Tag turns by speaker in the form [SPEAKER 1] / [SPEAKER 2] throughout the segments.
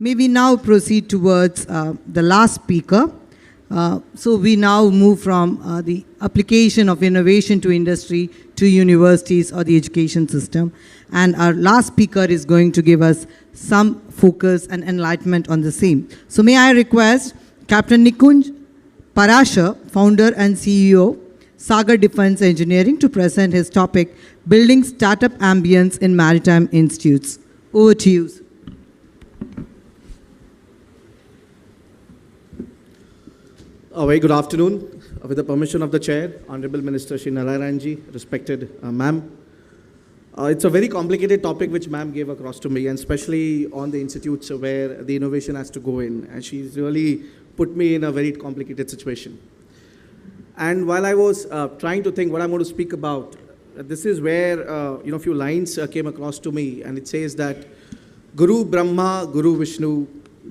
[SPEAKER 1] May we now proceed towards the last speaker. So we now move from the application of innovation to industry to universities or the education system. And our last speaker is going to give us some focus and enlightenment on the same. So may I request Captain Nikunj, Parashar, founder and CEO, Sagar Defense Engineering, to present his topic, Building Startup Ambience in Maritime Institutes. Over to you.
[SPEAKER 2] A very good afternoon. With the permission of the Chair, Honorable Minister Shri Narayan ji, respected ma'am. It's a very complicated topic which ma'am gave across to me, and especially on the institutes where the innovation has to go in. And she's really put me in a very complicated situation. And while I was trying to think what I'm going to speak about, this is where a few lines came across to me, and it says that Guru Brahma, Guru Vishnu,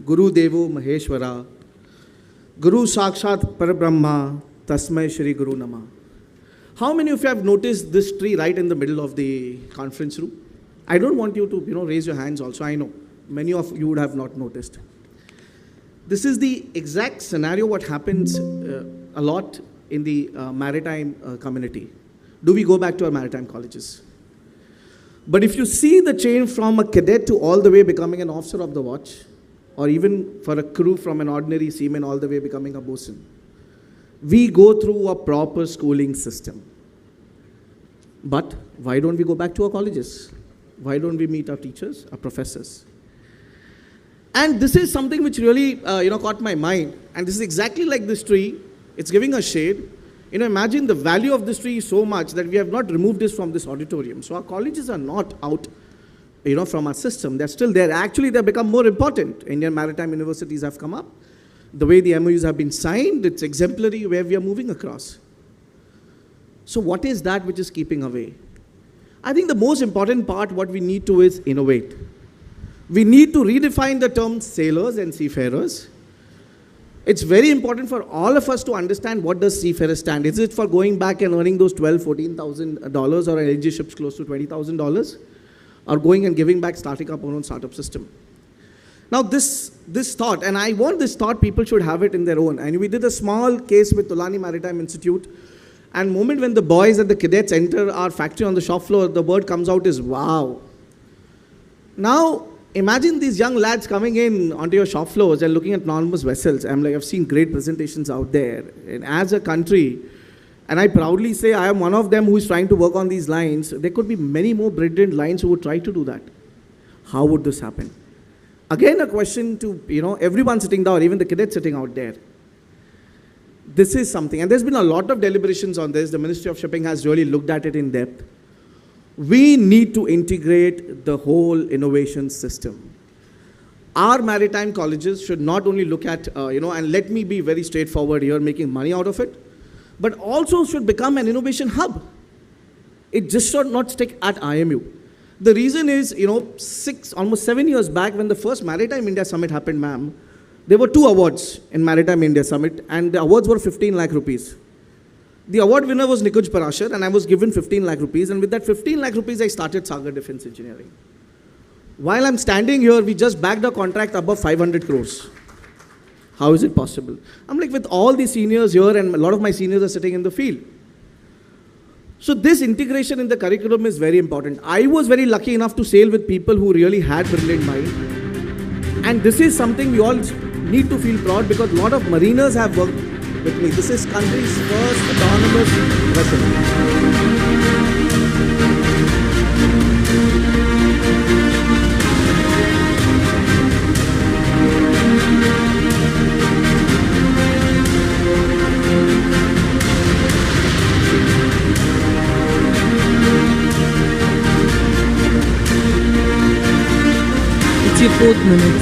[SPEAKER 2] Guru Devo Maheshwara, Guru Sakshat Parabrahma, Tasmai Shri Guru Nama. How many of you have noticed this tree right in the middle of the conference room? I don't want you to raise your hands also. I know many of you would have not noticed. This is the exact scenario what happens a lot in the maritime community. Do we go back to our maritime colleges? But if you see the chain from a cadet to all the way becoming an officer of the watch, or even for a crew from an ordinary seaman all the way becoming a bosun, we go through a proper schooling system. But why don't we go back to our colleges? Why don't we meet our teachers, our professors? And this is something which really caught my mind. And this is exactly like this tree. It's giving a shade. Imagine the value of this tree is so much that we have not removed this from this auditorium. So our colleges are not out from our system. They're still there. Actually, they've become more important. Indian maritime universities have come up. The way the MOUs have been signed, it's exemplary where we are moving across. So what is that which is keeping away? I think the most important part, what we need to is innovate. We need to redefine the term sailors and seafarers. It's very important for all of us to understand what does seafarer stand. Is it for going back and earning those $12,000, $14,000 or LNG ships close to $20,000? Or going and giving back, starting up our own startup system. Now this thought, and I want this thought, people should have it in their own. And we did a small case with Tulani Maritime Institute, and the moment when the boys and the cadets enter our factory on the shop floor, the word comes out is, wow. Now, imagine these young lads coming in onto your shop floors and looking at autonomous vessels. I've seen great presentations out there. And as a country, and I proudly say I am one of them who is trying to work on these lines. There could be many more brilliant lines who would try to do that. How would this happen? Again, a question to everyone sitting down, even the cadets sitting out there. This is something, and there's been a lot of deliberations on this. The Ministry of Shipping has really looked at it in depth. We need to integrate the whole innovation system. Our maritime colleges should not only look at, and let me be very straightforward here, making money out of it, but also should become an innovation hub. It just should not stick at IMU. The reason is, almost 7 years back when the first Maritime India Summit happened, ma'am, there were 2 awards in Maritime India Summit, and the awards were 15 lakh rupees. The award winner was Nikunj Parashar, and I was given 15 lakh rupees, and with that 15 lakh rupees, I started Sagar Defense Engineering. While I'm standing here, we just bagged a contract above 500 crores. How is it possible? I'm like, with all the seniors here, and a lot of my seniors are sitting in the field. So this integration in the curriculum is very important. I was very lucky enough to sail with people who really had brilliant mind. And this is something we all need to feel proud, because a lot of mariners have worked with me. This is country's first autonomous vessel.
[SPEAKER 1] It's your 4th minute.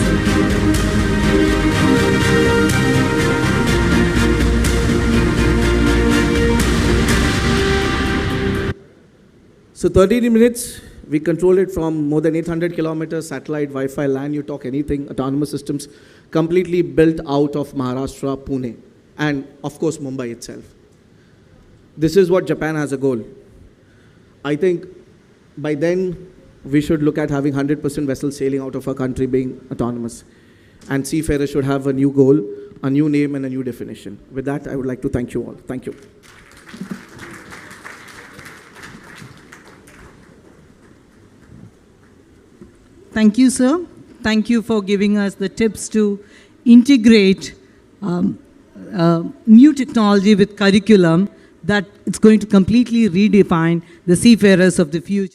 [SPEAKER 2] So 30 minutes, we control it from more than 800 kilometers, satellite, Wi-Fi, LAN, you talk anything, autonomous systems, completely built out of Maharashtra, Pune, and of course Mumbai itself. This is what Japan has a goal. I think by then we should look at having 100% vessels sailing out of our country being autonomous. and seafarers should have a new goal, a new name, and a new definition. With that, I would like to thank you all. Thank you.
[SPEAKER 1] Thank you, sir. Thank you for giving us the tips to integrate new technology with curriculum that it's going to completely redefine the seafarers of the future.